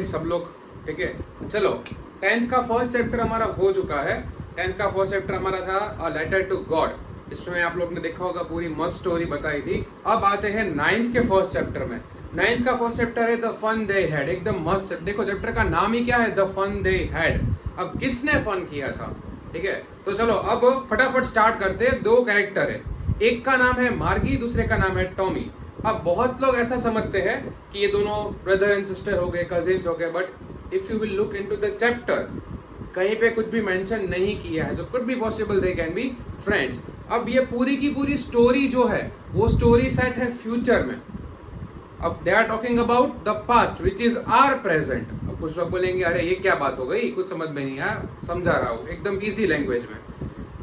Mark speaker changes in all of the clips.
Speaker 1: सब लोग, ठीक है। चलो 10th का फर्स्ट चैप्टर हमारा हो चुका है। 10th का फर्स्ट चैप्टर हमारा था अ लेटर टू गॉड, इसमें आप लोग ने देखा होगा पूरी मस्त स्टोरी बताई थी। अब आते हैं 9th के फर्स्ट चैप्टर में। 9th का फर्स्ट चैप्टर है द फन दे हैड, एकदम मस्त। देखो चैप्टर का नाम ही क्या है, द फन दे हैड। अब किसने फन किया था, ठीक है। तो चलो अब फटाफट स्टार्ट करते हैं। दो कैरेक्टर है, एक का नाम है मार्गी, दूसरे का नाम है टॉमी। अब बहुत लोग ऐसा समझते हैं कि ये दोनों ब्रदर एंड सिस्टर हो गए, कजिन्स हो गए, but if you will look into the chapter, कहीं पे कुछ भी मेंशन नहीं किया है। जो could be possible they can be friends. अब ये पूरी की पूरी स्टोरी जो है वो स्टोरी सेट है फ्यूचर में। अब they are talking about the past which is are present. अब कुछ लोग बोलेंगे अरे ये क्या बात हो गई, कुछ समझ में नहीं आया, समझा रहा हूँ एकदम इजी लैंग्वेज में।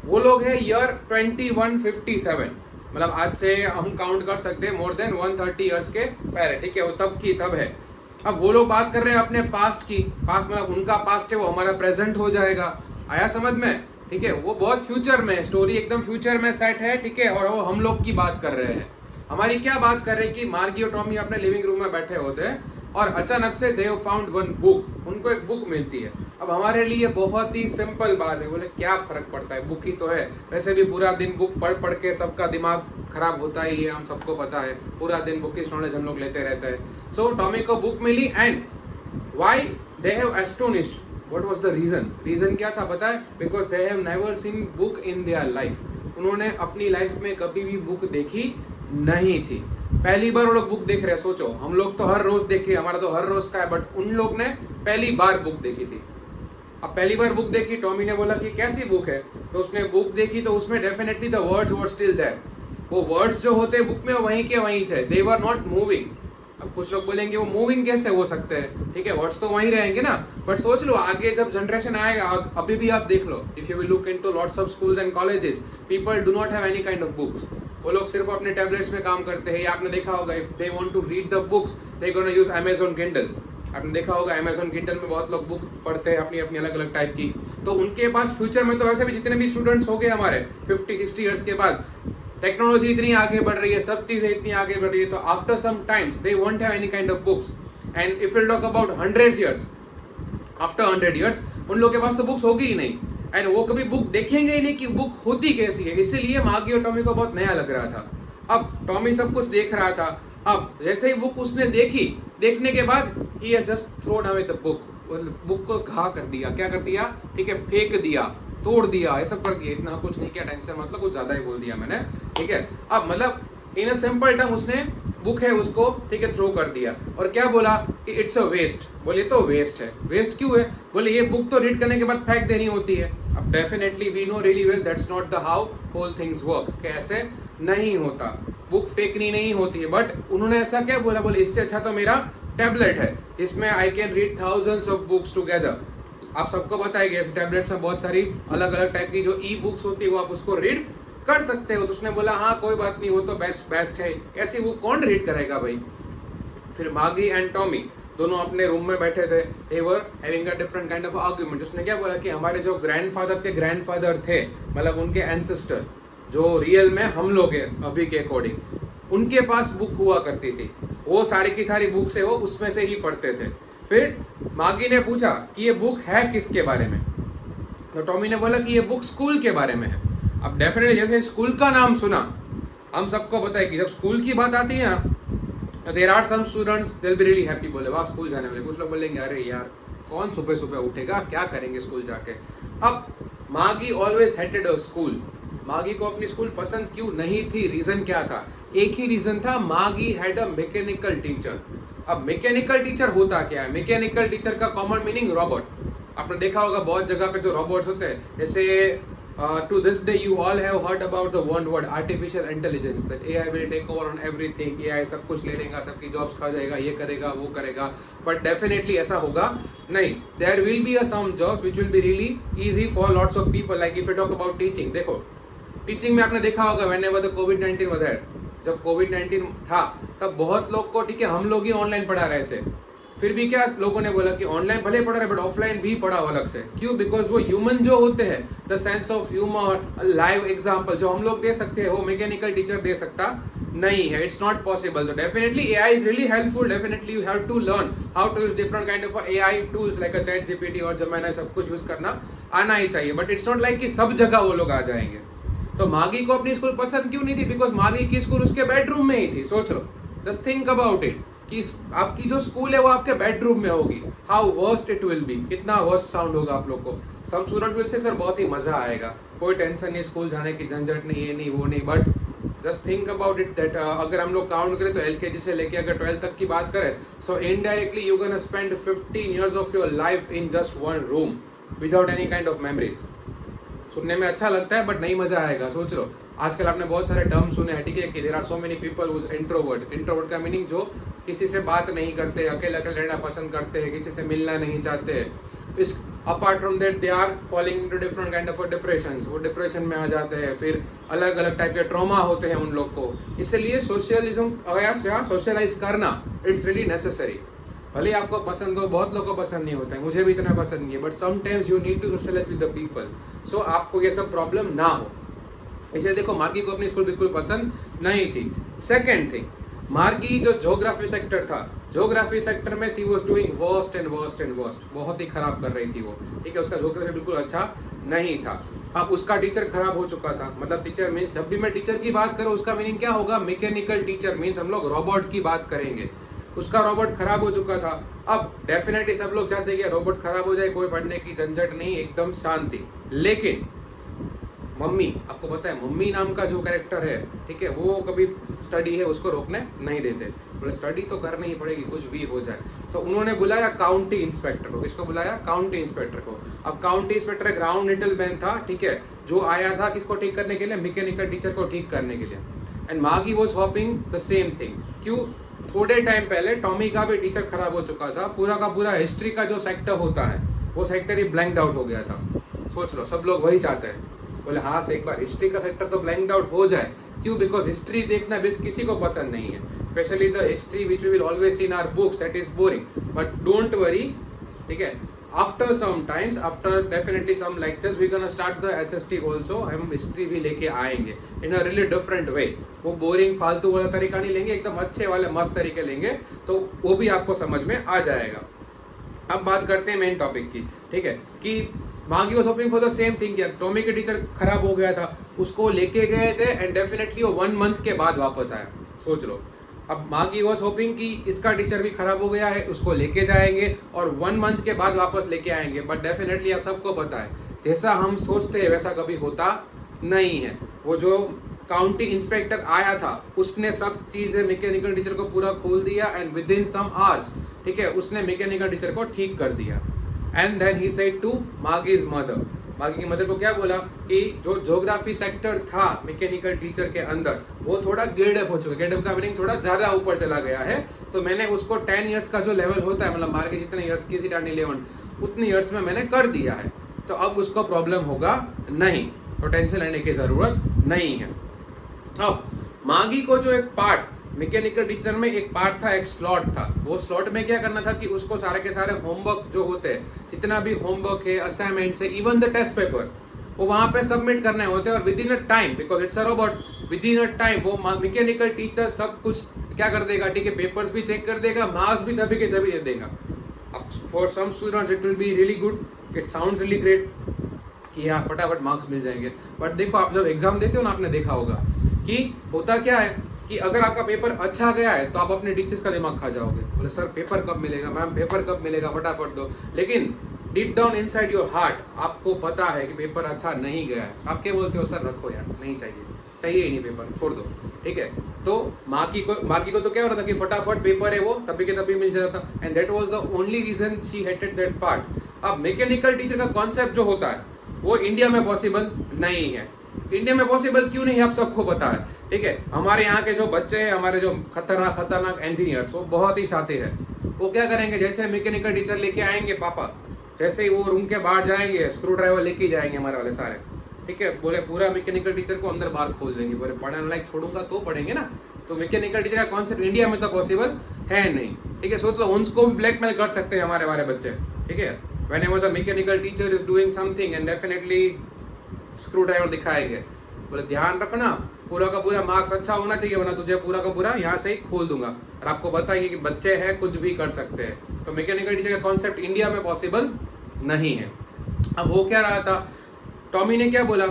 Speaker 1: वो लोग है ईयर 2157, मतलब आज से हम काउंट कर सकते हैं मोर देन 130 ईयर्स के पहले, ठीक है। वो तब की तब है। अब वो लोग बात कर रहे हैं अपने पास्ट की। पास्ट मतलब उनका पास्ट है वो हमारा प्रेजेंट हो जाएगा। आया समझ में, ठीक है। वो बहुत फ्यूचर में है, स्टोरी एकदम फ्यूचर में सेट है, ठीक है। और वो हम लोग की बात कर रहे हैं। हमारी क्या बात कर रहे हैं कि मार्गी और टॉमी अपने लिविंग रूम में बैठे होते हैं और अचानक से दे फाउंड वन बुक, उनको एक बुक मिलती है। अब हमारे लिए बहुत ही सिंपल बात है, बोले क्या फर्क पड़ता है, बुक ही तो है। वैसे भी पूरा दिन बुक पढ़ पढ़ के सबका दिमाग खराब होता ही है, हम सबको पता है। पूरा दिन बुक की नॉलेज हम लोग लेते रहते हैं। सो टॉमी को बुक मिली and why they have astonished, what was the reason. Reason क्या था पता है, because they have never seen book in their life. उन्होंने अपनी लाइफ में कभी भी बुक देखी नहीं थी। पहली बार वो लोग बुक देख रहे हैं। सोचो हम लोग तो हर रोज देखे, हमारा तो हर रोज का है, बट उन लोग ने पहली बार बुक देखी थी। अब पहली बार बुक देखी, टॉमी ने बोला कि कैसी बुक है, तो उसने बुक देखी तो उसमें definitely the words were still there. वो वर्ड्स जो होते बुक में वहीं के वहीं थे, दे वर नॉट मूविंग। अब कुछ लोग बोलेंगे वो मूविंग कैसे हो सकते हैं, ठीक है, वर्ड्स तो वहीं रहेंगे ना। बट सोच लो आगे जब जनरेशन आएगा, अभी भी आप देख लो, if you will look into lots of schools and colleges, people do not have any kind of books. वो लोग सिर्फ अपने टैबलेट्स में काम करते हैं। या आपने देखा होगा if they want to read the books they gonna use Amazon Kindle. आपने देखा होगा अमेज़न किंडल में बहुत लोग बुक पढ़ते हैं अपनी अपनी अलग अलग टाइप की। तो उनके पास फ्यूचर में तो वैसे भी जितने भी स्टूडेंट्स हो गए हमारे 50-60 ईयर्स के बाद, टेक्नोलॉजी इतनी आगे बढ़ रही है, सब चीजें इतनी आगे बढ़ रही है, तो after some times they won't have any kind of books. And if you talk about 100 years, after 100 years उन लोगों के पास तो बुक्स होगी ही नहीं, एंड वो कभी बुक देखेंगे ही नहीं कि बुक होती कैसी है। इसीलिए मार्गी और टॉमी को बहुत नया लग रहा था। अब टॉमी सब कुछ देख रहा था। अब जैसे ही बुक उसने देखी, देखने के बाद he has just thrown away the book, book को घा कर दिया, क्या कर दिया, ठीक है, फेंक दिया, तोड़ दिया, ये सब कर दिया। इतना कुछ नहीं किया, टेंशन मतलब कुछ ज्यादा ही बोल दिया मैंने, ठीक है। अब मतलब इन अ सिंपल टर्म उसने बुक है उसको, ठीक है, थ्रो कर दिया। और क्या बोला कि इट्स अ वेस्ट। बोले तो वेस्ट है। वेस्ट क्यों है, बोले ये बुक तो रीड करने के बाद फेंक देनी होती है। अब definitely we know really well that's not the how whole things work, कैसे नहीं होता, बुक फेंकनी नहीं होती है। बट उन्होंने ऐसा क्या बोला, बोले इससे अच्छा तो मेरा टैबलेट है, इसमें I can read thousands of books together. आप सबको बताएंगे इस टैबलेट्स में बहुत सारी अलग अलग टाइप की जो ई बुक्स होती है वो आप उसको रीड कर सकते हो। तो उसने बोला हाँ कोई बात नहीं, वो तो बेस्ट है, ऐसी वो कौन रीड करेगा भाई। फिर मार्गी एंड टॉमी दोनों अपने रूम में बैठे थे, they were having a different kind of argument. उसने क्या बोला कि हमारे जो ग्रैंडफादर के ग्रैंडफादर थे, मतलब उनके एंसेस्टर जो रियल में हम लोग हैं अभी के अकॉर्डिंग, उनके पास बुक हुआ करती थी, वो सारी की सारी बुक से वो उसमें से ही पढ़ते थे। फिर मार्गी ने पूछा कि ये बुक है किसके बारे में, तो टॉमी ने बोला कि ये बुक स्कूल के बारे में है। अब डेफिनेटली जैसे स्कूल का नाम सुना, हम सबको पता है कि जब स्कूल की बात आती है ना, there are some students they will be really happy, बोले वाह स्कूल जाने वाले। कुछ लोग बोलेंगे अरे यार कौन सुबह सुबह उठेगा, क्या करेंगे स्कूल जाके। अब मार्गी ऑलवेज हेटेड अ स्कूल। मार्गी को अपनी स्कूल पसंद क्यों नहीं थी, रीजन क्या था, एक ही रीजन था, मार्गी हैड अ मैकेनिकल टीचर। अब मैकेनिकल टीचर होता क्या है, मैकेनिकल टीचर का कॉमन मीनिंग रोबोट। आपने देखा होगा बहुत जगह पे जो रोबोट्स होते हैं, जैसे to this day you all have heard about the one word artificial intelligence, that AI will take over on everything, AI सब कुछ ले लेगा, सबकी जॉब्स खा जाएगा, ये करेगा वो करेगा। बट डेफिनेटली ऐसा होगा नहीं। There will be some jobs which will be really easy for lots of people, like if you talk about teaching। देखो टीचिंग में आपने देखा होगा whenever the COVID-19 was there, जब COVID-19 था तब बहुत लोग को, ठीक है, हम लोग ही ऑनलाइन पढ़ा रहे थे। फिर भी क्या लोगों ने बोला कि ऑनलाइन भले पढ़ रहे बट ऑफलाइन भी पढ़ाओ अलग से। क्यों, बिकॉज वो ह्यूमन जो होते हैं, the sense of humour, live example जो हम लोग दे सकते हैं वो मैकेनिकल टीचर दे सकता नहीं है, इट्स नॉट पॉसिबल। तो definitely AI is really helpful, definitely you have to learn how to use different kind of AI tools like ChatGPT और जेमिनी, सब कुछ यूज करना आना ही चाहिए, बट इट्स नॉट लाइक कि सब जगह वो लोग आ जाएंगे। तो मागी को अपनी स्कूल पसंद क्यों नहीं थी? बिकॉज मागी की स्कूल उसके बेडरूम में ही थी। सोच लो, जस्ट थिंक अबाउट इट कि आपकी जो स्कूल है वो आपके बेडरूम में होगी, how worst it will be, कितना वर्स्ट साउंड होगा आप लोग को। Some student will say sir बहुत ही मजा आएगा, कोई टेंशन नहीं, स्कूल जाने की झंझट नहीं, ये नहीं वो नहीं, but just think about it that अगर हम लोग काउंट करें तो एलकेजी से लेके अगर 12th तक की बात करें, so indirectly you gonna spend 15 years of your life in just one room without any kind of memories. सुनने में अच्छा लगता है बट नहीं मजा आएगा। सोच लो, आजकल आपने बहुत सारे टर्म सुने हैं, ठीक है, कि there are so many people whose introvert. Introvert का मीनिंग जो किसी से बात नहीं करते, अकेले अकेले रहना पसंद करते हैं, किसी से मिलना नहीं चाहते। Is apart from that they are falling into different kind of depression, वो डिप्रेशन में आ जाते हैं, फिर अलग अलग टाइप के ट्रॉमा होते हैं उन लोग को। इसलिए सोशलिज्म या सोशलाइज करना इट्स रियली नेसेसरी। भले आपको पसंद हो, बहुत लोगों को पसंद नहीं होता है, मुझे भी इतना पसंद नहीं है, but sometimes you need to socialize with the people, so आपको ये सब प्रॉब्लम ना हो। इसलिए देखो, मार्गी को अपनी स्कूल बिल्कुल पसंद नहीं थी। सेकेंड थिंग, मार्गी जो ज्योग्राफी सेक्टर था, ज्योग्राफी सेक्टर में she was doing worst and worst and worst, बहुत ही खराब कर रही थी वो, ठीक है, उसका ज्योग्राफी बिल्कुल अच्छा नहीं था। अब उसका टीचर खराब हो चुका था, मतलब टीचर मीन्स जब भी मैं टीचर की बात करूँ उसका मीनिंग क्या होगा, मैकेनिकल टीचर मीन्स हम लोग रोबोट की बात करेंगे। उसका रोबोट खराब हो चुका था। अब डेफिनेटली सब लोग चाहते हैं कि रोबोट खराब हो जाए, कोई पढ़ने की झंझट नहीं, एकदम शांति। लेकिन मम्मी, आपको पता है मम्मी नाम का जो कैरेक्टर है, ठीक है, वो कभी स्टडी है उसको रोकने नहीं देते, बोले स्टडी तो करनी ही पड़ेगी कुछ भी हो जाए। तो उन्होंने बुलाया काउंटी इंस्पेक्टर को। किसको बुलाया? काउंटी इंस्पेक्टर को। अब काउंटी इंस्पेक्टर एक राउंड लिटिल मैन था, ठीक है, जो आया था किसको ठीक करने के लिए? मैकेनिकल टीचर को ठीक करने के लिए। एंड मागी was hoping the same thing. क्यों? थोड़े टाइम पहले टॉमी का भी टीचर खराब हो चुका था, पूरा का पूरा हिस्ट्री का जो सेक्टर होता है वो सेक्टर ही ब्लैंक्ड आउट हो गया था। सोच लो, सब लोग वही चाहते हैं, बोले हाँ से एक बार हिस्ट्री का सेक्टर तो ब्लैंक्ड आउट हो जाए। क्यों? बिकॉज हिस्ट्री देखना बेस किसी को पसंद नहीं है, specially the history which we will always see in our books, that is boring. But don't worry, ठीक है, after some times, after definitely some lectures we gonna start the SST also, हम history भी लेके आएंगे इन a really different way. वो boring फालतू वाला तरीका नहीं लेंगे, एकदम अच्छे वाले मस्त तरीके लेंगे, तो वो भी आपको समझ में आ जाएगा। अब बात करते हैं मेन टॉपिक की, ठीक है, कि मागी was hoping for the same thing. किया, टॉमी के टीचर खराब हो गया था, उसको लेके गए थे एंड डेफिनेटली वो 1 month के बाद वापस आया। सोच लो, अब मागी वॉज होपिंग कि इसका टीचर भी खराब हो गया है, उसको लेके जाएंगे और 1 month के बाद वापस लेके आएंगे। बट डेफिनेटली आप सबको पता है, जैसा हम सोचते हैं वैसा कभी होता नहीं है। वो जो काउंटी इंस्पेक्टर आया था उसने सब चीज़ें मैकेनिकल टीचर को पूरा खोल दिया and within some hours, ठीक है, उसने मैकेनिकल टीचर को ठीक कर दिया। And then he said to Maggie's mother, Maggie की मदर को क्या बोला कि जो ज्योग्राफी सेक्टर था मैकेनिकल टीचर के अंदर वो थोड़ा ग्रेड अप हो चुका है, ग्रेड अप का मीनिंग थोड़ा ज़्यादा ऊपर चला गया है, तो मैंने उसको 10 years का जो लेवल होता है, मतलब मार्गी जितने ईयर्स की थी 10, 11 उतनी ईयर्स में मैंने कर दिया है, तो अब उसको प्रॉब्लम होगा नहीं, तो टेंशन लेने की ज़रूरत नहीं है। अब मागी को जो एक पार्ट मैकेनिकल टीचर में एक पार्ट था, एक स्लॉट था, वो स्लॉट में क्या करना था कि उसको सारे के सारे होमवर्क जो होते हैं, जितना भी होमवर्क है, असाइनमेंट्स है, इवन द टेस्ट पेपर, वो वहाँ पे सबमिट करने होते हैं और with in a time, because it's a robot, with in a time वो मैकेनिकल टीचर सब कुछ क्या कर देगा, ठीक है, पेपर्स भी चेक कर देगा, मार्क्स भी तभी के तभी दे देगा। अब for some students it will be really good, it sounds really great कि हाँ फटाफट मार्क्स मिल जाएंगे। बट देखो, आप जब एग्जाम देते हो ना, आपने देखा होगा कि होता क्या है कि अगर आपका पेपर अच्छा गया है तो आप अपने टीचर्स का दिमाग खा जाओगे, बोले सर पेपर कब मिलेगा, मैम पेपर कब मिलेगा, फटाफट दो। लेकिन deep down inside your heart आपको पता है कि पेपर अच्छा नहीं गया है, आप क्या बोलते हो, सर रखो यार, नहीं चाहिए, चाहिए ही नहीं पेपर, छोड़ दो, ठीक है। तो मागी को तो क्या हो रहा था कि फटाफट पेपर है वो तभी के तभी मिल जाता था, and that was the only reason she hated that part. अब मैकेनिकल टीचर का कॉन्सेप्ट जो होता है वो इंडिया में पॉसिबल नहीं है। इंडिया में पॉसिबल क्यों नहीं है आप सबको पता है, ठीक है। हमारे यहाँ के जो बच्चे हैं, हमारे जो खतरनाक इंजीनियर्स, वो बहुत ही शातिर है। वो क्या करेंगे, जैसे मैकेनिकल टीचर लेके आएंगे पापा, जैसे ही वो रूम के बाहर जाएंगे स्क्रू ड्राइवर लेके जाएंगे हमारे वाले सारे, ठीक है, बोले पूरा मैकेनिकल टीचर को अंदर बाहर खोल देंगे, बोले पढ़ने लायक छोड़ूंगा तो पढ़ेंगे ना। तो मैकेनिकल टीचर का कॉन्सेप्ट इंडिया में तो पॉसिबल है नहीं, ठीक है। सोच लो, उनको भी ब्लैकमेल कर सकते हैं हमारे बच्चे, ठीक है। whenever the mechanical teacher is doing something and definitely screw driver दिखाएंगे, बोले ध्यान रखना पूरा का पूरा मार्क्स अच्छा होना चाहिए, वरना तुझे पूरा का पूरा यहाँ से ही खोल दूंगा। और आपको बताइए कि बच्चे हैं, कुछ भी कर सकते हैं। तो मैकेनिकल टीचर का कॉन्सेप्ट इंडिया में पॉसिबल नहीं है। अब हो क्या रहा था, टॉमी ने क्या बोला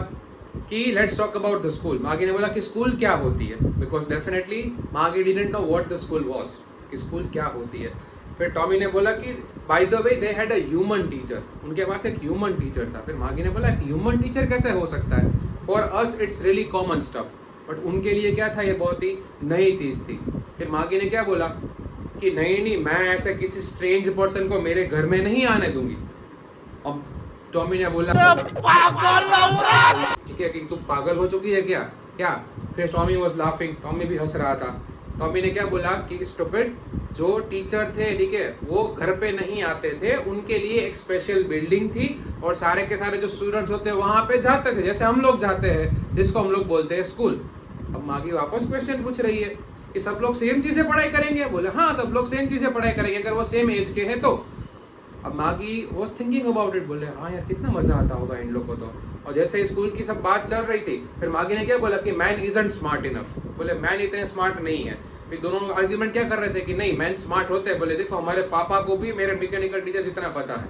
Speaker 1: कि let's talk about the school. मागी ने बोला कि स्कूल क्या होती है, बिकॉज डेफिनेटली मागी didn't know what the school was, कि स्कूल क्या होती है। फिर टॉमी ने बोला कि by the way they had a human teacher, उनके पास एक ह्यूमन टीचर था। फिर मागी ने बोला कि ह्यूमन टीचर कैसे हो सकता है, for us it's really common stuff, but उनके लिए क्या था, ये बहुत ही नई चीज़ थी। फिर मागी ने क्या बोला कि नहीं नहीं, मैं ऐसे किसी स्ट्रेंज पर्सन को मेरे घर में नहीं आने दूंगी। अब टॉमी ने बोला ठीक है कि तू पागल हो चुकी है क्या क्या। फिर टॉमी वाज लाफिंग, टॉमी भी हंस रहा था। टॉमी ने क्या बोला कि स्टूपिड, जो टीचर थे ठीक है वो घर पे नहीं आते थे, उनके लिए एक स्पेशल बिल्डिंग थी और सारे के सारे जो स्टूडेंट्स होते हैं वहां पे जाते थे, जैसे हम लोग जाते हैं, जिसको हम लोग बोलते हैं स्कूल। अब मागी वापस क्वेश्चन पूछ रही है कि सब लोग सेम चीजें पढ़ाई करेंगे। बोले हाँ, सब लोग सेम चीजें पढ़ाई करेंगे अगर वो सेम एज के हैं तो। अब मागी वॉज थिंकिंग अबाउट इट, बोले हाँ यार कितना मजा आता होगा इन लोग को तो। और जैसे स्कूल की सब बात चल रही थी, फिर मागी ने क्या बोला कि मैन इजंट स्मार्ट इनफ, बोले मैन इतने स्मार्ट नहीं है। फिर दोनों आर्ग्यूमेंट क्या कर रहे थे कि नहीं मैन स्मार्ट होते हैं। बोले देखो हमारे पापा को भी मेरे मैकेनिकल टीचर जितना पता है,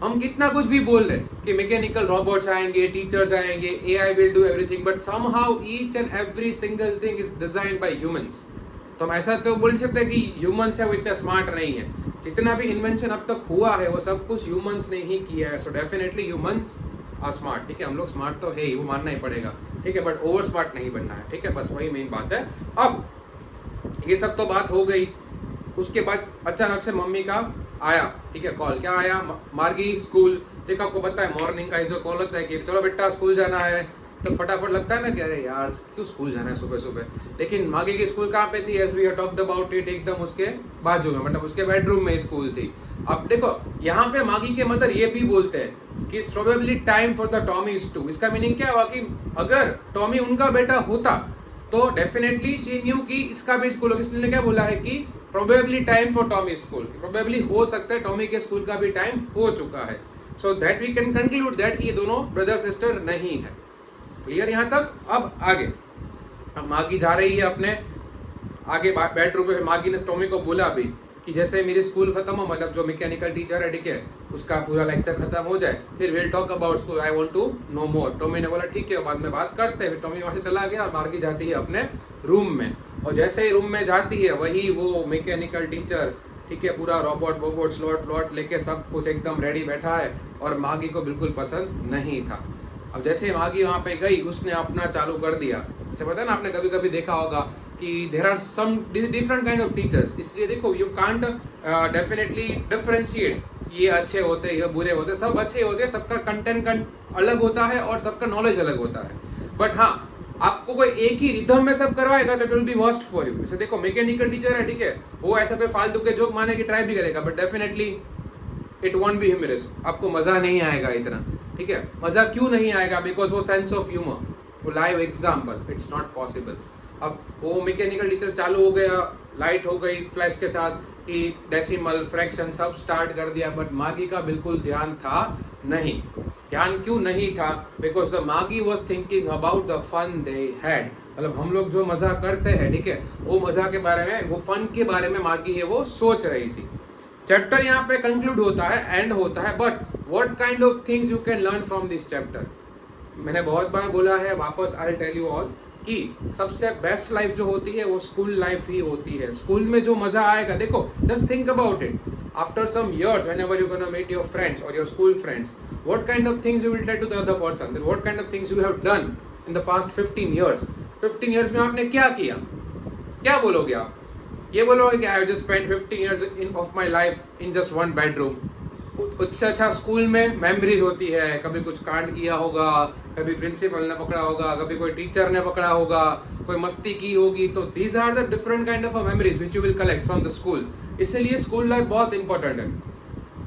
Speaker 1: हम कितना कुछ भी बोल रहे कि मैकेनिकल रोबोट्स आएंगे, टीचर्स आएंगे, AI will do everything, but somehow each and every single thing is designed bye humans. तो हम ऐसा तो बोल नहीं सकते कि ह्यूमंस है वो इतना स्मार्ट नहीं है। जितना भी इन्वेंशन अब तक हुआ है वो सब कुछ ह्यूमंस ने ही किया है। So definitely humans are smart, ठीक है, हम लोग स्मार्ट तो है ही, वो मानना ही पड़ेगा, ठीक है, बट ओवर स्मार्ट नहीं बनना है, ठीक है, बस वही मेन बात है। अब ये सब तो बात हो गई। उसके बाद अचानक से मम्मी का आया, ठीक है, कॉल। क्या आया, मार्गी स्कूल। देखो आपको पता है मॉर्निंग का जो कॉल होता है कि चलो बेटा स्कूल जाना है, तो फटाफट लगता है ना कि अरे यार क्यों स्कूल जाना है सुबह सुबह। लेकिन मागी की स्कूल कहाँ पे थी, as we have talked about it, एकदम उसके बाजू में, मतलब उसके बेडरूम में स्कूल थी। अब देखो यहाँ पे मागी के मदर ये भी बोलते हैं कि probably time for the Tommy's too. इसका मीनिंग क्या हुआ कि अगर टॉमी उनका बेटा होता तो डेफिनेटली शी न्यू कि इसका भी स्कूल होगा। इसलिए क्या बोला है कि probably time for Tommy school, probably हो सकता है टॉमी के स्कूल का भी टाइम हो चुका है। So that we can conclude that ये दोनों ब्रदर सिस्टर नहीं है। क्लियर यहाँ तक। अब आगे, अब मागी जा रही है अपने आगे बेडरूम पे। मागी ने टॉमी को बोला भी कि जैसे मेरी स्कूल खत्म हो, मतलब जो मैकेनिकल टीचर है ठीक है उसका पूरा लेक्चर खत्म हो जाए, फिर will talk about school, I want to know more. Tommy ने बोला ठीक है बाद में बात करते हैं। फिर टॉमी वहाँ से चला गया और मार्गी जाती है अपने रूम में। और जैसे ही रूम में जाती है वही वो मैकेनिकल टीचर, ठीक है, पूरा रोबोट वोबोट स्लॉट व्लॉट लेके सब कुछ एकदम रेडी बैठा है और मागी को बिल्कुल पसंद नहीं था। अब जैसे मागी वहाँ पे गई उसने अपना चालू कर दिया। जैसे पता है ना, आपने कभी कभी देखा होगा कि there are some different kind of teachers, इसलिए देखो यू कांट डेफिनेटली डिफरेंशिएट, ये अच्छे होते हैं ये बुरे होते हैं, सब अच्छे होते हैं, सबका कंटेंट अलग होता है और सबका नॉलेज अलग होता है। बट हाँ, आपको कोई एक ही रिदम में सब करवाएगा तो it will B worst for you. जैसे देखो मैकेनिकल टीचर है ठीक है, वो ऐसा कोई फालतू के जोक मारने की ट्राई भी करेगा, but definitely it won't be humorous, आपको मजा नहीं आएगा इतना, ठीक है। मजा क्यों नहीं आएगा, बिकॉज वो सेंस ऑफ ह्यूमर, वो live example, it's not possible. अब वो मैकेनिकल टीचर चालू हो गया, लाइट हो गई फ्लैश के साथ कि डेसिमल फ्रैक्शन सब स्टार्ट कर दिया, बट मागी का बिल्कुल ध्यान था नहीं। ध्यान क्यों नहीं था, because the Maggie was thinking about the fun they had, मतलब हम लोग जो मजा करते हैं ठीक है वो मजा के बारे में, वो फन के बारे में मागी है वो सोच रही थी। चैप्टर यहाँ पे कंक्लूड होता है, एंड होता है, but what kind of things you can learn from this chapter. मैंने बहुत बार बोला है, वापस आई टेल यू ऑल कि सबसे बेस्ट लाइफ जो होती है वो स्कूल लाइफ ही होती है। स्कूल में जो मजा आएगा, देखो just think about it, after some years whenever you're gonna meet your friends or your school friends, what kind of things you will tell to the other person, then what kind of things you have done in the past 15 years। 15 years में आपने क्या किया, क्या बोलोगे आप? ये बोलोगे कि I just spend 15 years in of my life in just one bedroom। उससे अच्छा स्कूल में मेमोरीज होती है, कभी कुछ कांड किया होगा, कभी प्रिंसिपल ने पकड़ा होगा, कभी कोई टीचर ने पकड़ा होगा, कोई मस्ती की होगी, तो these are the different kind of memories which you will collect from the school. इसलिए स्कूल लाइफ बहुत इंपॉर्टेंट है।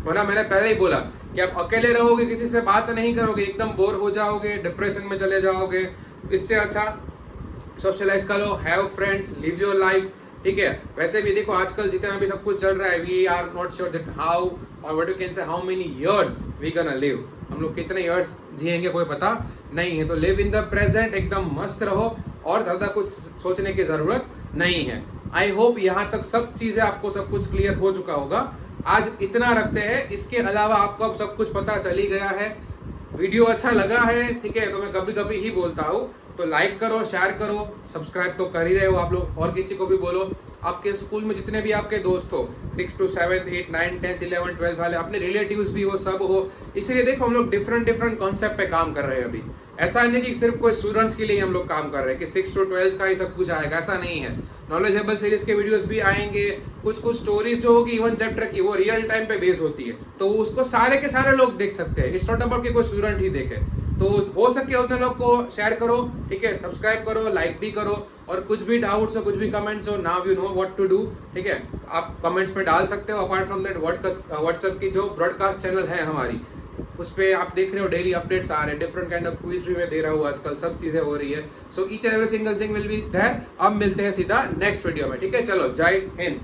Speaker 1: वरना मैंने पहले ही बोला कि आप अकेले रहोगे, किसी से बात नहीं करोगे, एकदम बोर हो जाओगे, डिप्रेशन में चले जाओगे। इससे अच्छा सोशलाइज करो, have friends, live your life, ठीक है। वैसे भी देखो आजकल जितना भी सब कुछ चल रहा है, we are not sure that how और what you can say how many years we gonna live, हम लोग कितने इयर्स जिएंगे कोई पता नहीं है। तो लिव इन द प्रेजेंट, एकदम मस्त रहो और ज़्यादा कुछ सोचने की ज़रूरत नहीं है। आई होप यहाँ तक सब चीज़ें आपको सब कुछ क्लियर हो चुका होगा। आज इतना रखते हैं, इसके अलावा आपको अब सब कुछ पता चल ही गया है। वीडियो अच्छा लगा है, ठीक है, तो मैं कभी कभी ही बोलता हूँ, तो लाइक करो, शेयर करो, सब्सक्राइब तो कर ही रहे हो आप लोग, और किसी को भी बोलो। आपके स्कूल में जितने भी आपके दोस्त हो, 6 to 7, 8, 9, 10, 11, 12 वाले, अपने रिलेटिव्स भी हो, सब हो। इसलिए देखो हम लोग डिफरेंट डिफरेंट कॉन्सेप्ट पे काम कर रहे हैं अभी। ऐसा नहीं कि सिर्फ कोई स्टूडेंट्स के लिए हम लोग काम कर रहे हैं कि 6 to 12 का ही सब कुछ आएगा, ऐसा नहीं है। नॉलेजेबल सीरीज के वीडियोस भी आएंगे, कुछ कुछ स्टोरीज जो होगी इवन चैप्टर की वो रियल टाइम पे बेस होती है, तो उसको सारे के सारे लोग देख सकते हैं। इट्स नॉट अबाउट कि कोई स्टूडेंट ही देखे। तो हो सके उतने लोग को शेयर करो, ठीक है, सब्सक्राइब करो, लाइक भी करो, और कुछ भी डाउट्स हो, कुछ भी कमेंट्स हो, now you know what to do, ठीक है, आप कमेंट्स में डाल सकते हो। अपार्ट फ्रॉम दैट व्हाट्सएप की जो ब्रॉडकास्ट चैनल है हमारी, उस पर आप देख रहे हो डेली अपडेट्स आ रहे हैं, डिफरेंट काइंड ऑफ क्विज भी मैं दे रहा हूँ आजकल, सब चीज़ें हो रही है। So each and every single thing will be there. अब मिलते हैं सीधा नेक्स्ट वीडियो में, ठीक है, चलो जय हिंद।